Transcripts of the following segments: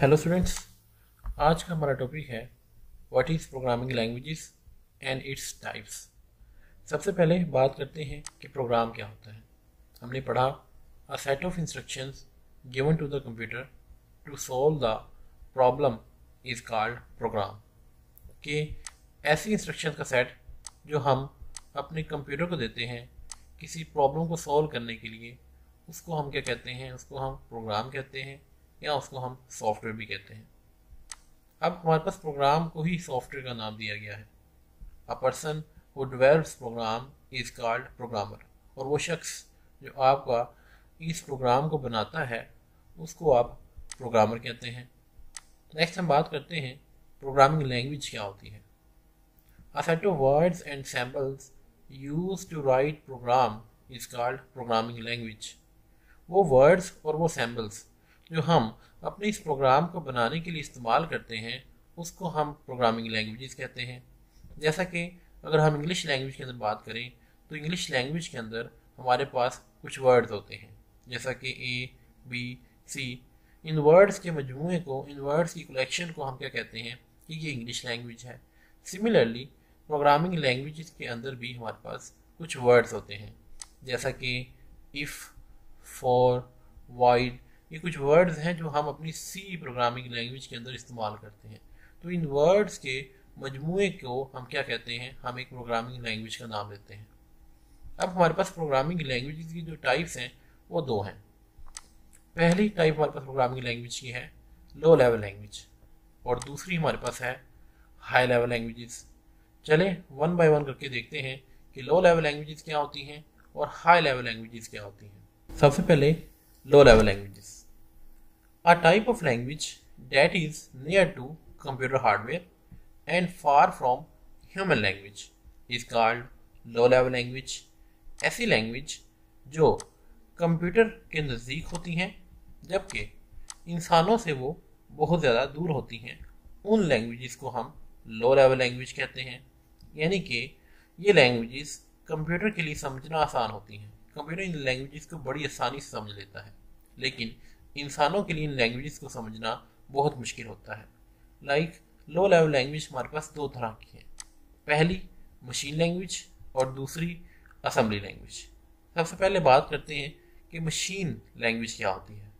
Hello students, आज का हमारा टॉपिक है what is programming languages and its types. सबसे पहले बात करते हैं कि प्रोग्राम क्या होता है। हमने पढ़ा a set of instructions given to the computer to solve the problem is called program. कि ऐसी इंस्ट्रक्शन का सेट जो हम अपने कंप्यूटर को देते हैं किसी प्रॉब्लम को सॉल्व करने के लिए, उसको हम क्या कहते हैं? उसको हम प्रोग्राम कहते हैं या उसको हम सॉफ्टवेयर भी कहते हैं। अब हमारे पास प्रोग्राम को ही सॉफ्टवेयर का नाम दिया गया है। A person who develops program is called programmer. और वो शख्स जो आपका इस प्रोग्राम को बनाता है उसको आप प्रोग्रामर कहते हैं। नेक्स्ट हम बात करते हैं प्रोग्रामिंग लैंग्वेज क्या होती है। A set of words and samples use to write program is called programming language. वो वर्ड्स और वो सैम्पल्स जो हम अपने इस प्रोग्राम को बनाने के लिए इस्तेमाल करते हैं उसको हम प्रोग्रामिंग लैंग्वेजेस कहते हैं। जैसा कि अगर हम इंग्लिश लैंग्वेज के अंदर बात करें तो इंग्लिश लैंग्वेज के अंदर हमारे पास कुछ वर्ड्स होते हैं जैसा कि A, B, C। In words के मजमूए को, इन वर्ड्स की कलेक्शन को हम क्या कहते हैं कि ये इंग्लिश लैंग्वेज है। सिमिलरली प्रोग्रामिंग लैंग्वेजेस के अंदर भी हमारे पास कुछ वर्ड्स होते हैं जैसा कि इफ़, फॉर, वाइड। ये कुछ वर्ड्स हैं जो हम अपनी सी प्रोग्रामिंग लैंग्वेज के अंदर इस्तेमाल करते हैं। तो इन वर्ड्स के मजमूए को हम क्या कहते हैं? हम एक प्रोग्रामिंग लैंग्वेज का नाम देते हैं। अब हमारे पास प्रोग्रामिंग लैंग्वेज की जो टाइप्स हैं वो दो हैं। पहली टाइप हमारे पास प्रोग्रामिंग लैंग्वेज की है लो लेवल लैंग्वेज, और दूसरी हमारे पास है हाई लेवल लैंग्वेजेस। चले वन बाय वन करके देखते हैं कि लो लेवल लैंग्वेजेस क्या होती हैं और हाई लेवल लैंग्वेजेस क्या होती हैं। सबसे पहले low level languages. A type of language that is near to computer hardware and far from human language is called low level language। ऐसी लैंग्वेज जो कंप्यूटर के नज़दीक होती हैं जबकि इंसानों से वो बहुत ज़्यादा दूर होती हैं, उन लैंग्वेजेस को हम लो लेवल लैंग्वेज कहते हैं। यानी कि ये लैंग्वेजेस कंप्यूटर के लिए समझना आसान होती हैं। कंप्यूटर इन लैंग्वेजेस को बड़ी आसानी से समझ लेता है, लेकिन इंसानों के लिए इन लैंग्वेजेस को समझना बहुत मुश्किल होता है। लाइक लो लेवल लैंग्वेज हमारे पास दो तरह की है। पहली मशीन लैंग्वेज और दूसरी असेंबली लैंग्वेज। सबसे पहले बात करते हैं कि मशीन लैंग्वेज क्या होती है।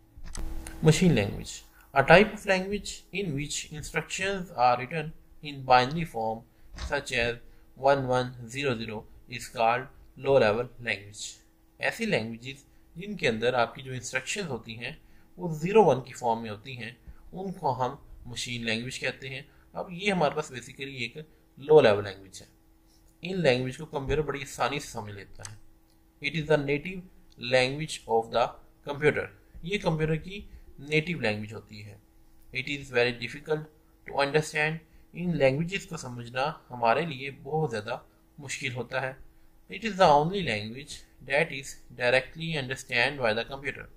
Machine language a type of language in which instructions are written in binary form such as 1100 is called low level language. ऐसी लैंग्वेजेस जिनके अंदर आपकी जो इंस्ट्रक्शंस होती हैं वो 01 की फॉर्म में होती हैं उनको हम मशीन लैंग्वेज कहते हैं। अब ये हमारे पास बेसिकली एक लो लेवल लैंग्वेज है। इन लैंग्वेज को कंप्यूटर बड़ी आसानी से समझ लेता है। It is the native language of the computer. ये कंप्यूटर की नेटिव लैंग्वेज होती है। It is very difficult to understand. इन लैंग्वेजेस को समझना हमारे लिए बहुत ज़्यादा मुश्किल होता है। It is the only language that is directly understand by the computer.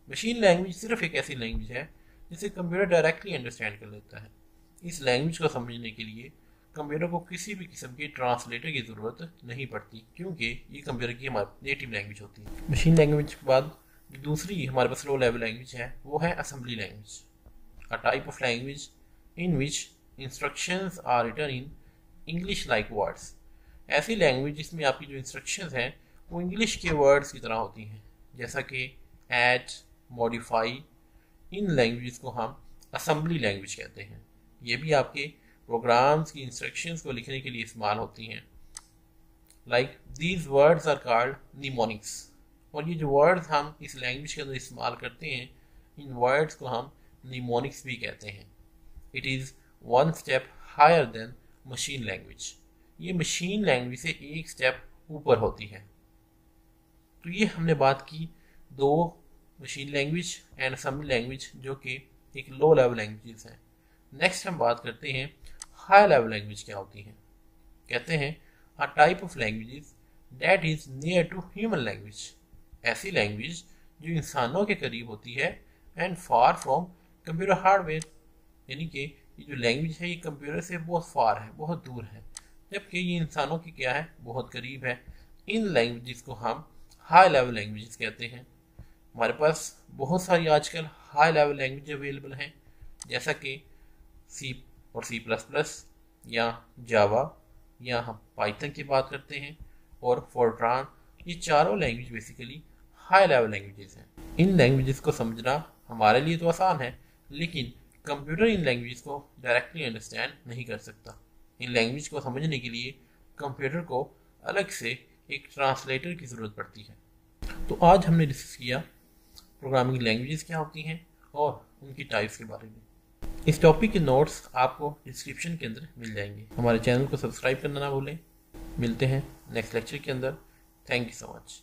Machine language सिर्फ एक ऐसी लैंग्वेज है जिसे कंप्यूटर डायरेक्टली अंडरस्टैंड कर लेता है। इस लैंग्वेज को समझने के लिए कंप्यूटर को किसी भी किस्म के ट्रांसलेटर की ज़रूरत नहीं पड़ती, क्योंकि ये कंप्यूटर की हमारी नेटिव लैंग्वेज होती है। मशीन लैंग्वेज के बाद दूसरी हमारे पास लो लेवल लैंग्वेज है, वो है assembly language. A type of language in which instructions are written in English like words. ऐसी लैंग्वेज जिसमें आपकी जो इंस्ट्रक्शंस हैं वो इंग्लिश के वर्ड्स की तरह होती हैं, जैसा कि ऐड, मॉडिफाई। इन लैंग्वेज को हम असेंबली लैंग्वेज कहते हैं। ये भी आपके प्रोग्राम्स की इंस्ट्रक्शंस को लिखने के लिए इस्तेमाल होती हैं। Like these words are called mnemonics. और ये जो वर्ड्स हम इस लैंग्वेज के अंदर इस्तेमाल करते हैं इन वर्ड्स को हम निमोनिक्स भी कहते हैं। It is one step higher than machine language. ये मशीन लैंग्वेज से एक स्टेप ऊपर होती है। तो ये हमने बात की दो machine language and assembly language जो कि एक लो लेवल लैंग्वेजेस हैं। नेक्स्ट हम बात करते हैं हाई लेवल लैंग्वेज क्या होती हैं। कहते हैं a type of languages that is near to human language. ऐसी लैंग्वेज जो इंसानों के करीब होती है and far from computer hardware. यानी कि ये जो लैंग्वेज है ये कंप्यूटर से बहुत फार है, बहुत दूर है, जबकि ये इंसानों की क्या है, बहुत करीब है। इन लैंग्वेजेस को हम हाई लेवल लैंग्वेजेस कहते हैं। हमारे पास बहुत सारी आजकल हाई लेवल लैंग्वेज अवेलेबल हैं जैसा कि सी और सी प्लस प्लस या जावा या हम पाइथन की बात करते हैं और फोर्ट्रान। ये चारों language basically high level languages हैं। इन लैंग्वेजेस को समझना हमारे लिए तो आसान है, लेकिन कंप्यूटर इन लैंग्वेजेस को डायरेक्टली अंडरस्टैंड नहीं कर सकता। इन लैंग्वेज को समझने के लिए कंप्यूटर को अलग से एक ट्रांसलेटर की ज़रूरत पड़ती है। तो आज हमने डिस्कस किया प्रोग्रामिंग लैंग्वेजेस क्या होती हैं और उनकी टाइप्स के बारे में। इस टॉपिक के नोट्स आपको डिस्क्रिप्शन के अंदर मिल जाएंगे। हमारे चैनल को सब्सक्राइब करना ना भूलें। मिलते हैं नेक्स्ट लेक्चर के अंदर। Thank you so much.